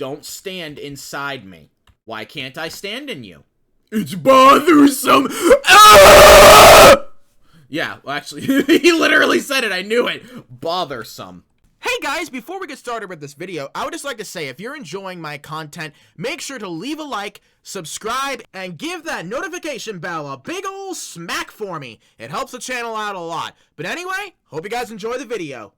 don't stand inside me. Why can't I stand in you? It's bothersome. Ah! Yeah, well, actually, he literally said it. I knew it. Bothersome. Hey guys, before we get started with this video, I would just like to say if you're enjoying my content, make sure to leave a like, subscribe, and give that notification bell a big ol' smack for me. It helps the channel out a lot. But anyway, hope you guys enjoy the video.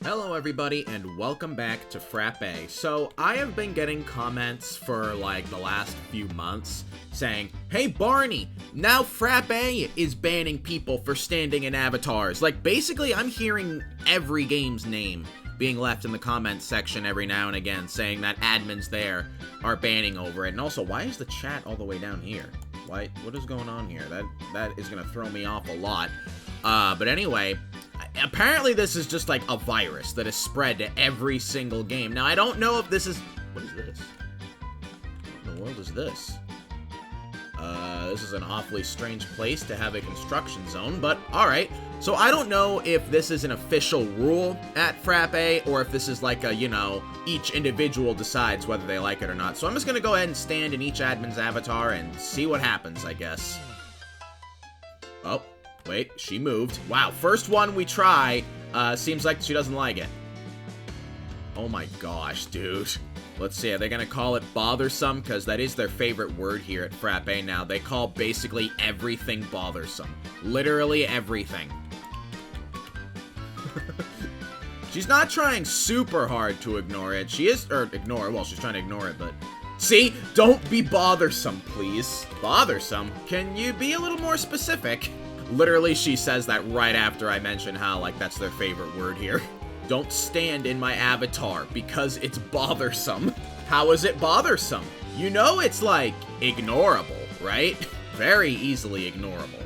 Hello everybody and welcome back to FRAPPE. So I have been getting comments for like the last few months saying, hey Barney, now FRAPPE is banning people for standing in avatars. Like basically I'm hearing every game's name being left in the comments section every now and again saying that admins there are banning over it. And also, why is the chat all the way down here? What is going on here? That is gonna throw me off a lot. But anyway, apparently this is just like a virus that is spread to every single game. Now, I don't know if this is... What is this? What in the world is this? This is an awfully strange place to have a construction zone, but alright. So I don't know if this is an official rule at FRAPPE, or if this is like a, you know, each individual decides whether they like it or not. So I'm just gonna go ahead and stand in each admin's avatar and see what happens, I guess. Oh. Wait, she moved. Wow, first one we try, seems like she doesn't like it. Oh my gosh, dude. Let's see, are they gonna call it bothersome? Because that is their favorite word here at FRAPPE now. They call basically everything bothersome. Literally everything. She's not trying super hard to ignore it. She is, or ignore, well, she's trying to ignore it, but... See? Don't be bothersome, please. Bothersome? Can you be a little more specific? Literally, she says that right after I mention how, like, that's their favorite word here. Don't stand in my avatar because it's bothersome. How is it bothersome? You know it's, like, ignorable, right? Very easily ignorable.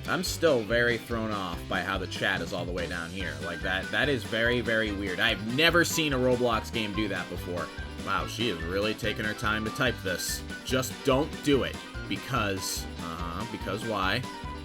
I'm still very thrown off by how the chat is all the way down here. Like, that is very, very weird. I've never seen a Roblox game do that before. Wow, she is really taking her time to type this. Just don't do it. Because why?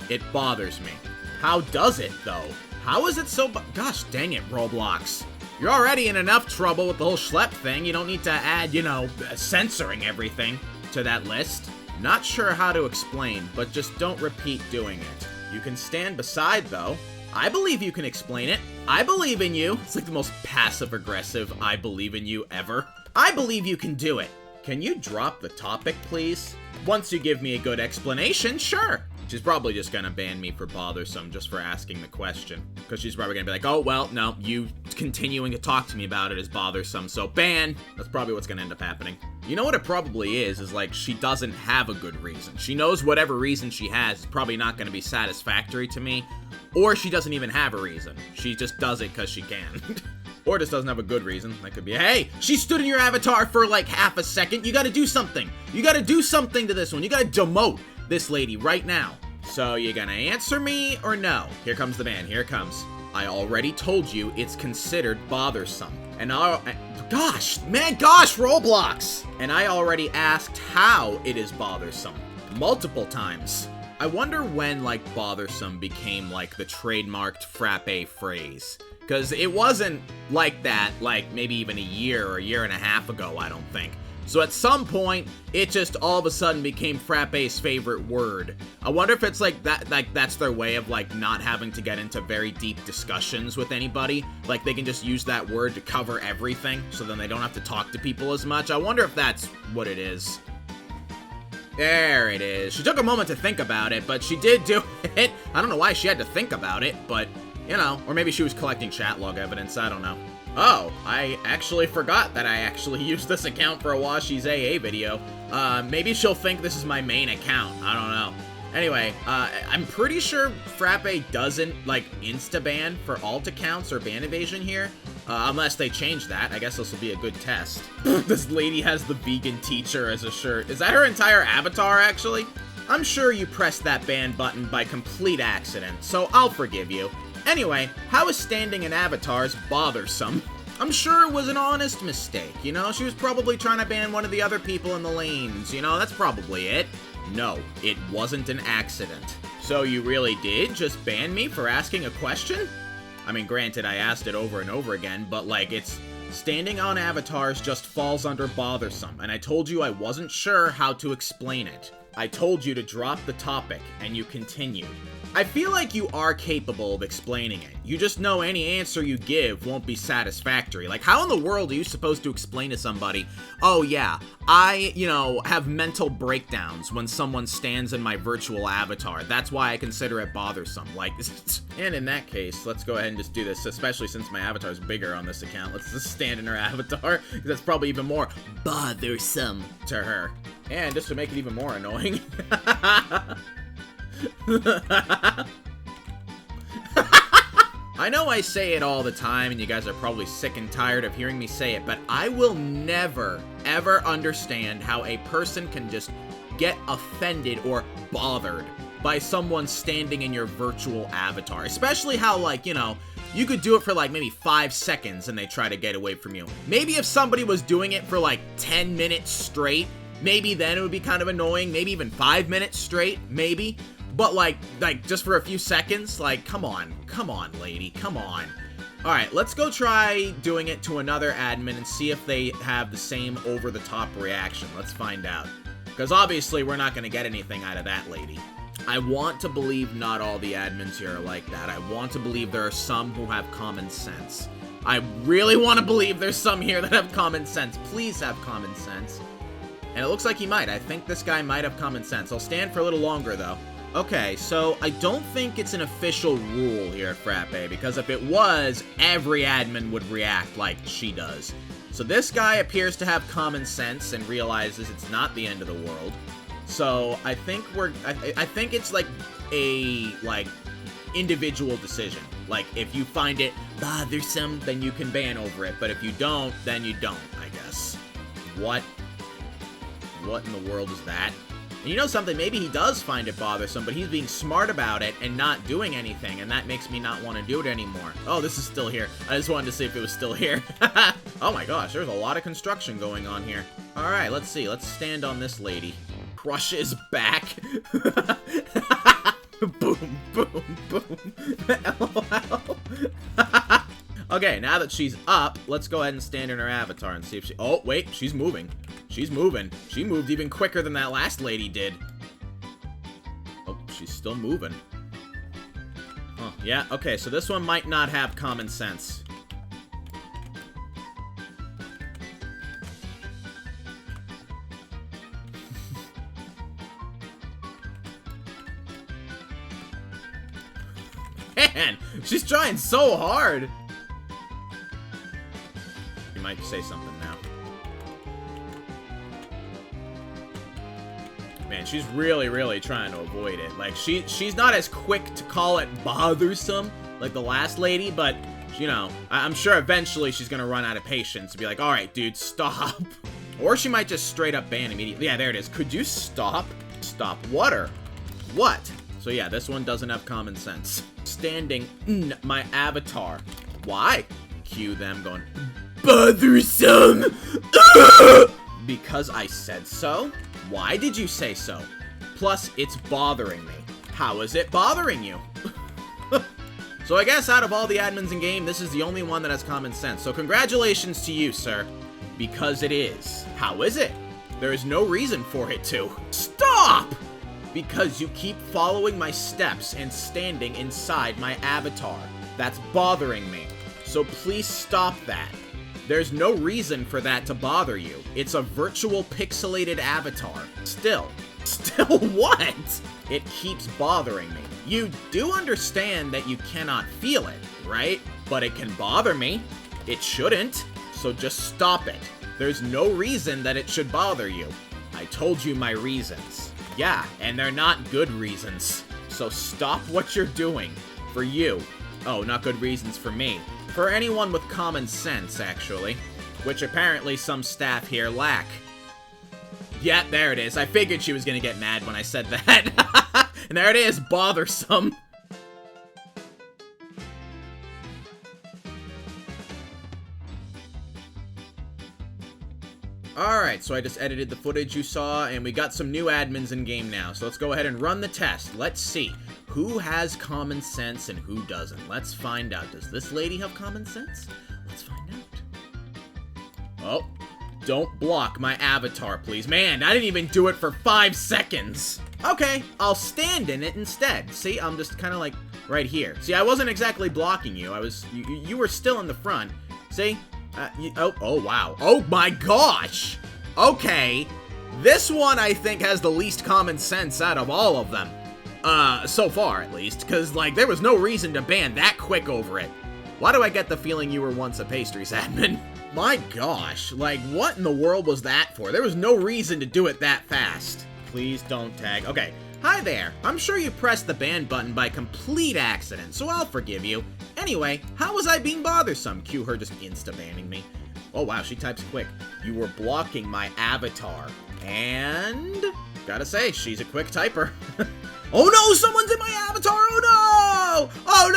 It bothers me. How does it, though? How is it so gosh dang it, Roblox. You're already in enough trouble with the whole schlep thing. You don't need to add, you know, censoring everything to that list. Not sure how to explain, but just don't repeat doing it. You can stand beside, though. I believe you can explain it. I believe in you. It's like the most passive-aggressive I believe in you ever. I believe you can do it. Can you drop the topic, please? Once you give me a good explanation, sure. She's probably just gonna ban me for bothersome just for asking the question. Because she's probably gonna be like, oh, well, no, you continuing to talk to me about it is bothersome, so ban. That's probably what's gonna end up happening. You know what it probably is like she doesn't have a good reason. She knows whatever reason she has is probably not gonna be satisfactory to me. Or she doesn't even have a reason. She just does it because she can. Or just doesn't have a good reason. That could be, hey, she stood in your avatar for like half a second. You gotta do something. You gotta do something to this one. You gotta demote this lady right now. So you gonna answer me or no? Here comes the ban. Here it comes. I already told you it's considered bothersome. And gosh, Roblox. And I already asked how it is bothersome. Multiple times. I wonder when, like, bothersome became, like, the trademarked FRAPPE phrase. Because it wasn't like that, like, maybe even a year or a year and a half ago, I don't think. So at some point, it just all of a sudden became FRAPPE's favorite word. I wonder if it's like that, like that's their way of like not having to get into very deep discussions with anybody. Like they can just use that word to cover everything, so then they don't have to talk to people as much. I wonder if that's what it is. There it is. She took a moment to think about it, but she did do it. I don't know why she had to think about it, but, you know, or maybe she was collecting chat log evidence, I don't know. Oh, I actually forgot that I actually used this account for a Washi's AA video. Maybe she'll think this is my main account. I don't know. Anyway, I'm pretty sure FRAPPE doesn't, like, insta-ban for alt accounts or ban evasion here. Unless they change that. I guess this will be a good test. This lady has the vegan teacher as a shirt. Is that her entire avatar, actually? I'm sure you pressed that ban button by complete accident, so I'll forgive you. Anyway, how is standing in avatars bothersome? I'm sure it was an honest mistake, you know? She was probably trying to ban one of the other people in the lanes, you know? That's probably it. No, it wasn't an accident. So you really did just ban me for asking a question? I mean, granted, I asked it over and over again, but, like, it's Standing on avatars just falls under bothersome, and I told you I wasn't sure how to explain it. I told you to drop the topic, and you continued. I feel like you are capable of explaining it. You just know any answer you give won't be satisfactory. Like, how in the world are you supposed to explain to somebody, oh yeah, I, have mental breakdowns when someone stands in my virtual avatar. That's why I consider it bothersome. Like, and in that case, let's go ahead and just do this, especially since my avatar is bigger on this account. Let's just stand in her avatar, because that's probably even more bothersome to her. And just to make it even more annoying. I know I say it all the time, and you guys are probably sick and tired of hearing me say it, but I will never, ever understand how a person can just get offended or bothered by someone standing in your virtual avatar. Especially how, like, you could do it for, like, maybe 5 seconds and they try to get away from you. Maybe if somebody was doing it for, like, 10 minutes straight, maybe then it would be kind of annoying. Maybe even 5 minutes straight, maybe. But, like, just for a few seconds? Like, come on, lady, come on. Alright, let's go try doing it to another admin and see if they have the same over-the-top reaction. Let's find out. Because obviously, we're not going to get anything out of that lady. I want to believe not all the admins here are like that. I want to believe there are some who have common sense. I really want to believe there's some here that have common sense. Please have common sense. And it looks like he might. I think this guy might have common sense. I'll stand for a little longer, though. Okay, so I don't think it's an official rule here at FRAPPE, because if it was, every admin would react like she does. So this guy appears to have common sense and realizes it's not the end of the world. So I think I think it's like a, individual decision. Like, if you find it bothersome, then you can ban over it, but if you don't, then you don't, I guess. What in the world is that? And you know something, maybe he does find it bothersome, but he's being smart about it and not doing anything, and that makes me not want to do it anymore. Oh, this is still here. I just wanted to see if it was still here. Oh my gosh, there's a lot of construction going on here. Alright, let's see. Let's stand on this lady. Crush his back. Boom, boom, boom. LOL. Okay, now that she's up, let's go ahead and stand in her avatar and see if she... Oh, wait, she's moving. She's moving. She moved even quicker than that last lady did. Oh, she's still moving. Oh, yeah, okay, so this one might not have common sense. Man, she's trying so hard. You might say something now. Man, she's really, really trying to avoid it. Like, she's not as quick to call it bothersome like the last lady, but, I'm sure eventually she's gonna run out of patience and be like, alright, dude, stop. Or she might just straight up ban immediately. Yeah, there it is. Could you stop? Stop what or what? So yeah, this one doesn't have common sense. Standing in my avatar. Why? Cue them going, bothersome! Because I said so? Why did you say so? Plus, it's bothering me. How is it bothering you? So I guess out of all the admins in game, this is the only one that has common sense. So congratulations to you, sir. Because it is. How is it? There is no reason for it to. Stop! Because you keep following my steps and standing inside my avatar. That's bothering me. So please stop that. There's no reason for that to bother you. It's a virtual pixelated avatar. Still what? It keeps bothering me. You do understand that you cannot feel it, right? But it can bother me. It shouldn't. So just stop it. There's no reason that it should bother you. I told you my reasons. Yeah, and they're not good reasons. So stop what you're doing. For you. Oh, not good reasons for me. For anyone with common sense, actually. Which apparently some staff here lack. Yeah, there it is. I figured she was gonna get mad when I said that. And there it is, bothersome. Alright, so I just edited the footage you saw, and we got some new admins in game now. So let's go ahead and run the test. Let's see who has common sense and who doesn't. Let's find out. Does this lady have common sense? Let's find out. Oh, don't block my avatar, please. Man, I didn't even do it for 5 seconds. Okay, I'll stand in it instead. See, I'm just kind of like right here. See, I wasn't exactly blocking you. You were still in the front. See? Oh, wow. Oh my gosh. Okay. This one, I think, has the least common sense out of all of them. So far, at least. Because, like, there was no reason to ban that quick over it. Why do I get the feeling you were once a pastries admin? My gosh. Like, what in the world was that for? There was no reason to do it that fast. Please don't tag. Okay. Hi there. I'm sure you pressed the ban button by complete accident, so I'll forgive you. Anyway, how was I being bothersome? Cue her just insta-banning me. Oh, wow, she types quick. You were blocking my avatar. And gotta say, she's a quick typer. Oh no, someone's in my avatar! Oh no! Oh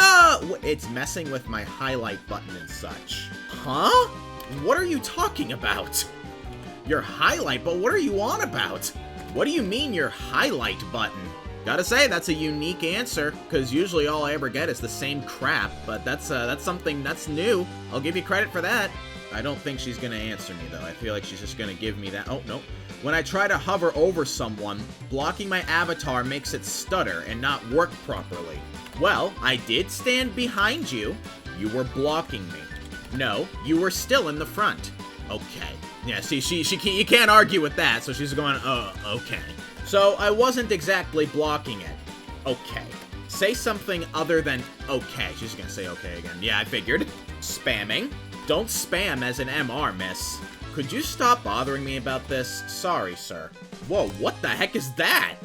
no! It's messing with my highlight button and such. Huh? What are you talking about? Your highlight, but what are you on about? What do you mean your highlight button? Gotta say, that's a unique answer, because usually all I ever get is the same crap, but that's something that's new. I'll give you credit for that. I don't think she's gonna answer me, though. I feel like she's just gonna give me that. Oh, no. When I try to hover over someone, blocking my avatar makes it stutter and not work properly. Well, I did stand behind you. You were blocking me. No, you were still in the front. Okay. Yeah, see, you can't argue with that, so she's going, okay. So, I wasn't exactly blocking it. Okay. Say something other than okay. She's gonna say okay again. Yeah, I figured. Spamming. Don't spam as an MR, miss. Could you stop bothering me about this? Sorry, sir. Whoa, what the heck is that?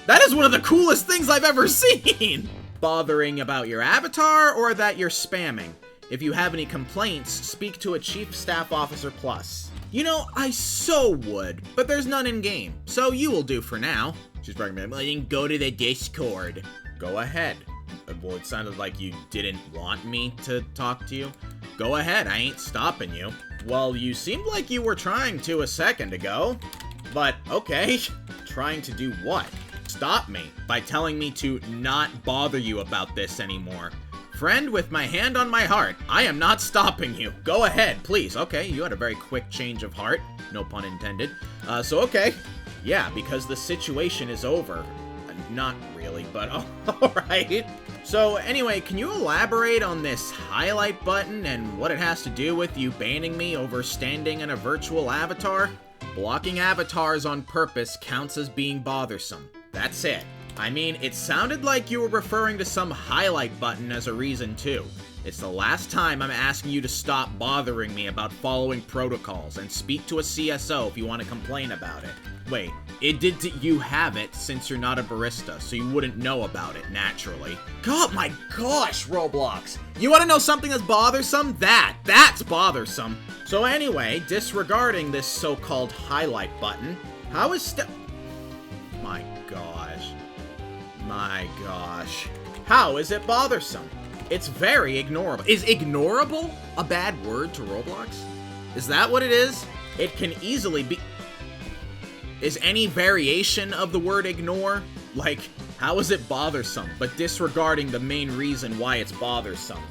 That is one of the coolest things I've ever seen! Bothering about your avatar, or that you're spamming? If you have any complaints, speak to a Chief Staff Officer Plus. You know, I so would, but there's none in-game, so you will do for now. She's recommending, go to the Discord. Go ahead. Well, it sounded like you didn't want me to talk to you. Go ahead, I ain't stopping you. Well, you seemed like you were trying to a second ago. But, okay. Trying to do what? Stop me by telling me to not bother you about this anymore. Friend, with my hand on my heart, I am not stopping you. Go ahead, please. Okay, you had a very quick change of heart. No pun intended. So okay. Yeah, because the situation is over. Not really, but alright. So anyway, can you elaborate on this highlight button and what it has to do with you banning me over standing in a virtual avatar? Blocking avatars on purpose counts as being bothersome. That's it. I mean, it sounded like you were referring to some highlight button as a reason too. It's the last time I'm asking you to stop bothering me about following protocols and speak to a CSO if you want to complain about it. Wait, you have it since you're not a barista, so you wouldn't know about it, naturally. God, my gosh, Roblox. You want to know something that's bothersome? That's bothersome. So anyway, disregarding this so-called highlight button, how is My gosh. My gosh. How is it bothersome? It's very ignorable. Is ignorable a bad word to Roblox? Is that what it is? It can easily be... Is any variation of the word ignore? Like, how is it bothersome, but disregarding the main reason why it's bothersome?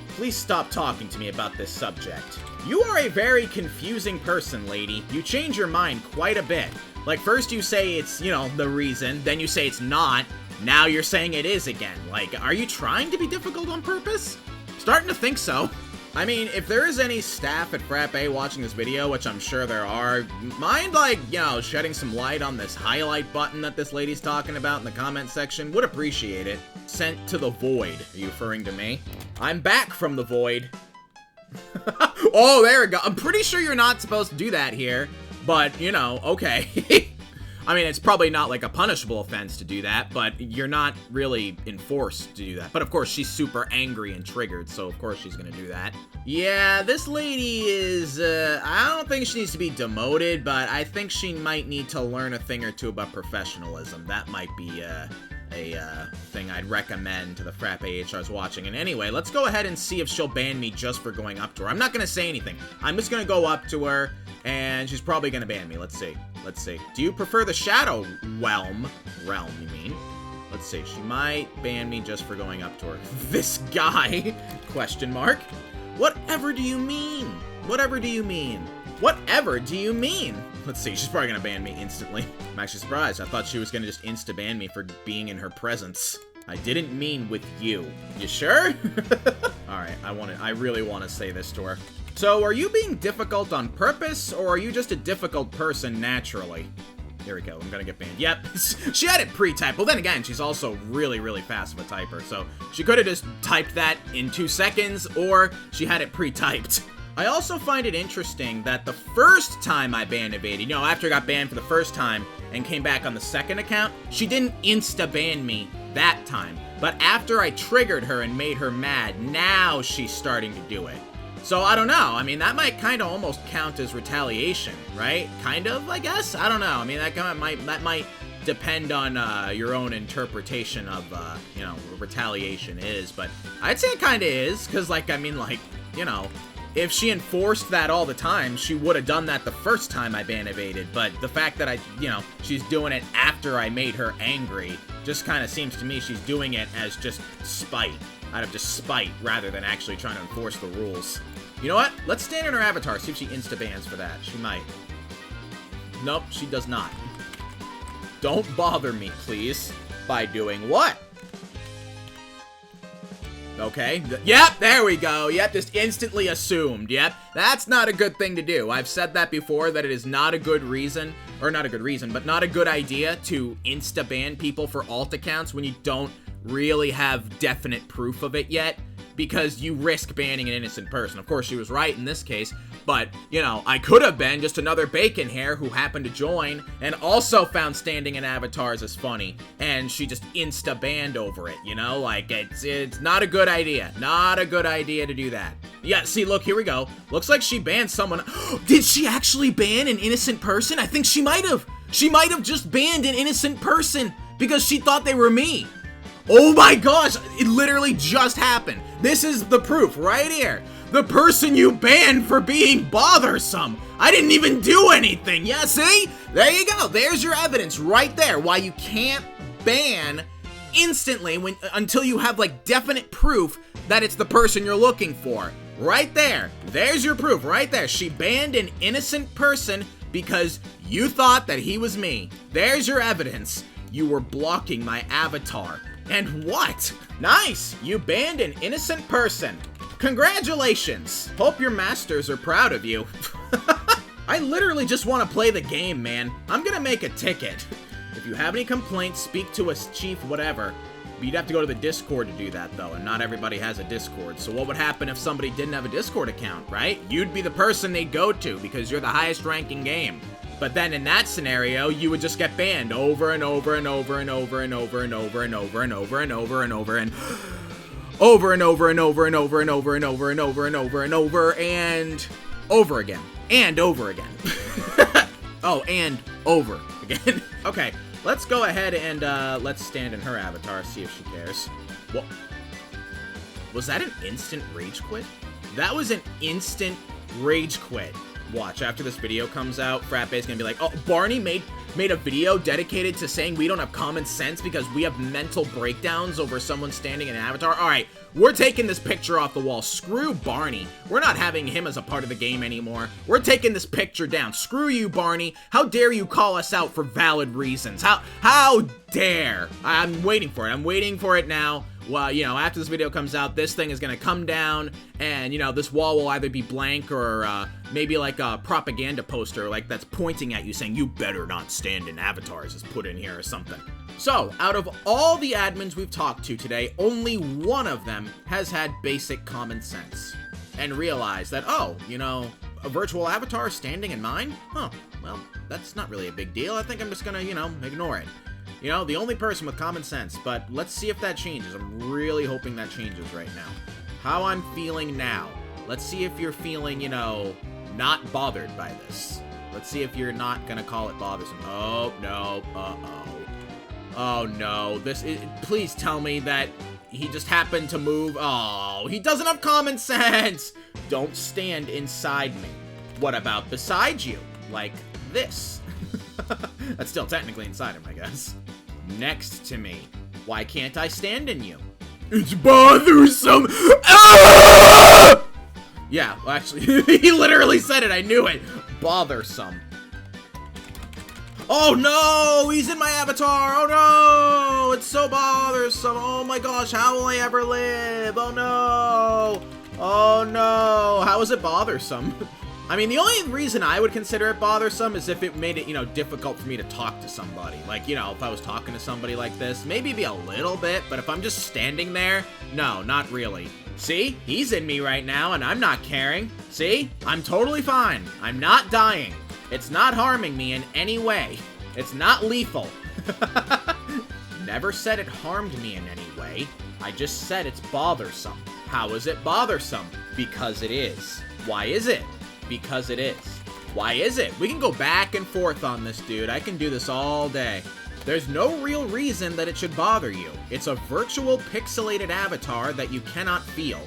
Please stop talking to me about this subject. You are a very confusing person, lady. You change your mind quite a bit. Like, first you say it's, you know, the reason, then you say it's not, now you're saying it is again. Like, are you trying to be difficult on purpose? Starting to think so. I mean, if there is any staff at FRAPPE watching this video, which I'm sure there are, mind, like, you know, shedding some light on this highlight button that this lady's talking about in the comment section? Would appreciate it. Sent to the void. Are you referring to me? I'm back from the void. Oh, there we go. I'm pretty sure you're not supposed to do that here, but, you know, okay. I mean, it's probably not like a punishable offense to do that, but you're not really enforced to do that. But of course, she's super angry and triggered, so of course she's gonna do that. Yeah, this lady is, I don't think she needs to be demoted, but I think she might need to learn a thing or two about professionalism. That might be, a thing I'd recommend to the FRAPPE HRs watching. And anyway, let's go ahead and see if she'll ban me just for going up to her. I'm not gonna say anything. I'm just gonna go up to her, and she's probably gonna ban me. Let's see. Let's see. Do you prefer the Shadow Realm, you mean? Let's see. She might ban me just for going up to her. This guy? Question mark. Whatever do you mean? Whatever do you mean? Whatever do you mean? Let's see, she's probably gonna ban me instantly. I'm actually surprised. I thought she was gonna just insta-ban me for being in her presence. I didn't mean with you. You sure? Alright, I really want to say this to her. So, are you being difficult on purpose, or are you just a difficult person naturally? Here we go, I'm gonna get banned. Yep, she had it pre-typed. Well, then again, she's also really, really fast of a typer, so she could have just typed that in 2 seconds, or she had it pre-typed. I also find it interesting that the first time I ban evaded, you know, after I got banned for the first time and came back on the second account, she didn't insta-ban me that time. But after I triggered her and made her mad, now she's starting to do it. So I don't know. I mean, that might kind of almost count as retaliation, right? Kind of, I guess? I don't know. I mean, that might depend on your own interpretation of, you know, what retaliation is. But I'd say it kind of is, because, like, I mean, like, you know, if she enforced that all the time, she would have done that the first time I ban evaded. But the fact that she's doing it after I made her angry just kind of seems to me she's doing it as just spite. Out of just spite, rather than actually trying to enforce the rules. You know what? Let's stand in her avatar, see if she insta-bans for that. She might. Nope, she does not. Don't bother me, please. By doing what? Okay. Yep, there we go. Yep, just instantly assumed. Yep, that's not a good thing to do. I've said that before, that it is not a good reason, or not a good reason, but not a good idea to insta-ban people for alt accounts when you don't really have definite proof of it yet, because you risk banning an innocent person. Of course, she was right in this case, but, you know, I could have been just another bacon hair who happened to join and also found standing in avatars as funny, and she just insta-banned over it, you know? Like, it's not a good idea. Not a good idea to do that. Yeah, see, look, here we go. Looks like she banned someone. Did she actually ban an innocent person? I think she might have. She might have just banned an innocent person because she thought they were me. Oh my gosh, it literally just happened. This is the proof right here. The person you banned for being bothersome. I didn't even do anything. Yeah, see? There you go. There's your evidence right there. Why you can't ban instantly until you have like definite proof that it's the person you're looking for. Right there. There's your proof right there. She banned an innocent person because you thought that he was me. There's your evidence. You were blocking my avatar. And what? Nice! You banned an innocent person. Congratulations! Hope your masters are proud of you. I literally just want to play the game, man. I'm gonna make a ticket. If you have any complaints, speak to us, chief, whatever. But you'd have to go to the Discord to do that, though, and not everybody has a Discord. So what would happen if somebody didn't have a Discord account, right? You'd be the person they'd go to because you're the highest ranking game. But then in that scenario, you would just get banned over and over and over and over and over and over and over and over and over and over and over and over and over and over and over and over and over and over and over and over again. And over again. Oh, and over again. Okay, let's go ahead and let's stand in her avatar, see if she cares. What? Was that an instant rage quit? That was an instant rage quit. Watch, after this video comes out, FRAPPE is gonna be like, oh, Barney made a video dedicated to saying we don't have common sense because we have mental breakdowns over someone standing in an avatar. Alright, we're taking this picture off the wall. Screw Barney. We're not having him as a part of the game anymore. We're taking this picture down. Screw you, Barney. How dare you call us out for valid reasons? How dare? I'm waiting for it. I'm waiting for it now. Well, you know, after this video comes out, this thing is gonna come down, and, you know, this wall will either be blank or maybe like a propaganda poster, like, that's pointing at you saying, you better not stand in avatars is put in here or something. So, out of all the admins we've talked to today, only one of them has had basic common sense and realized that, oh, you know, a virtual avatar standing in mine? Huh, well, that's not really a big deal. I think I'm just gonna, you know, ignore it. You know, the only person with common sense, but let's see if that changes. I'm really hoping that changes right now. How I'm feeling now. Let's see if you're feeling, you know, not bothered by this. Let's see if you're not gonna call it bothersome. Oh, no, uh-oh. Oh, no, please tell me that he just happened to move. Oh, he doesn't have common sense. Don't stand inside me. What about beside you? Like this. That's still technically inside him, I guess. Next to me. Why can't I stand in you? It's bothersome. Ah! Yeah, well, actually, he literally said it. I knew it. bothersome. Oh no! He's in my avatar! Oh no! It's so bothersome! Oh my gosh, how will I ever live? Oh no! Oh no! How is it bothersome? I mean, the only reason I would consider it bothersome is if it made it, you know, difficult for me to talk to somebody. Like, you know, if I was talking to somebody like this, maybe be a little bit, but if I'm just standing there, no, not really. See? He's in me right now, and I'm not caring. See? I'm totally fine. I'm not dying. It's not harming me in any way. It's not lethal. Never said it harmed me in any way. I just said it's bothersome. How is it bothersome? Because it is. Why is it? Because it is. Why is it? We can go back and forth on this, dude. I can do this all day. There's no real reason that it should bother you. It's a virtual pixelated avatar that you cannot feel.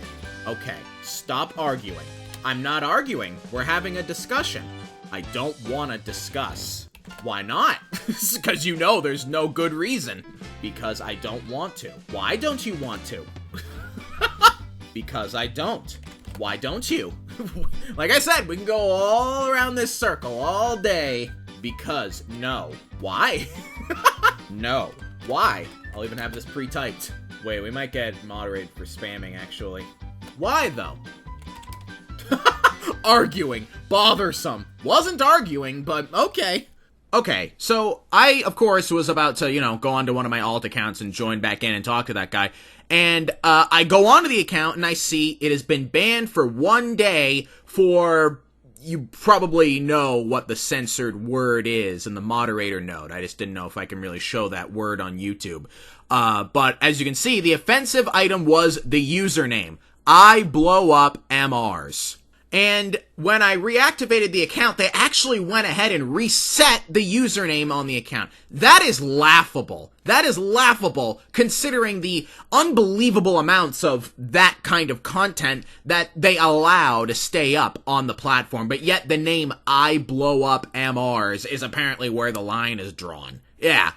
Okay, stop arguing. I'm not arguing. We're having a discussion. I don't want to discuss. Why not? Because you know there's no good reason. Because I don't want to. Why don't you want to? Because I don't. Why don't you? Like I said, we can go all around this circle all day. Because no. Why? No. Why? I'll even have this pre-typed. Wait, we might get moderated for spamming, actually. Why, though? Arguing. Bothersome. Wasn't arguing, but okay. Okay, so I, of course, was about to, you know, go onto one of my alt accounts and join back in and talk to that guy. And I go onto the account and I see it has been banned for 1 day for, you probably know what the censored word is in the moderator node. I just didn't know if I can really show that word on YouTube. But as you can see, the offensive item was the username. I blow up MRs. And when I reactivated the account, they actually went ahead and reset the username on the account. That is laughable. That is laughable considering the unbelievable amounts of that kind of content that they allow to stay up on the platform. But yet the name I blow up MRs is apparently where the line is drawn. Yeah,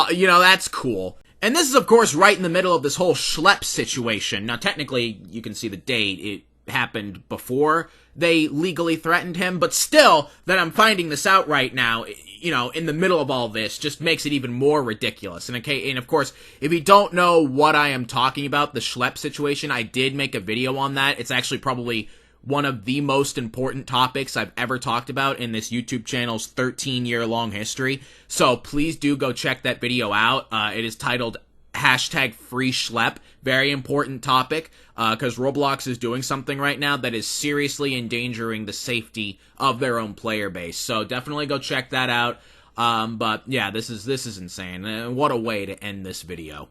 you know, that's cool. And this is, of course, right in the middle of this whole schlep situation. Now, technically, you can see the date. It happened before they legally threatened him, but still, that I'm finding this out right now, you know, in the middle of all this, just makes it even more ridiculous. And okay, and of course, if you don't know what I am talking about, the schlep situation, I did make a video on that. It's actually probably one of the most important topics I've ever talked about in this YouTube channel's 13-year-long history. So please do go check that video out. It is titled #FreeSchlep. Very important topic, because Roblox is doing something right now that is seriously endangering the safety of their own player base. So definitely go check that out. But yeah, this is insane. What a way to end this video.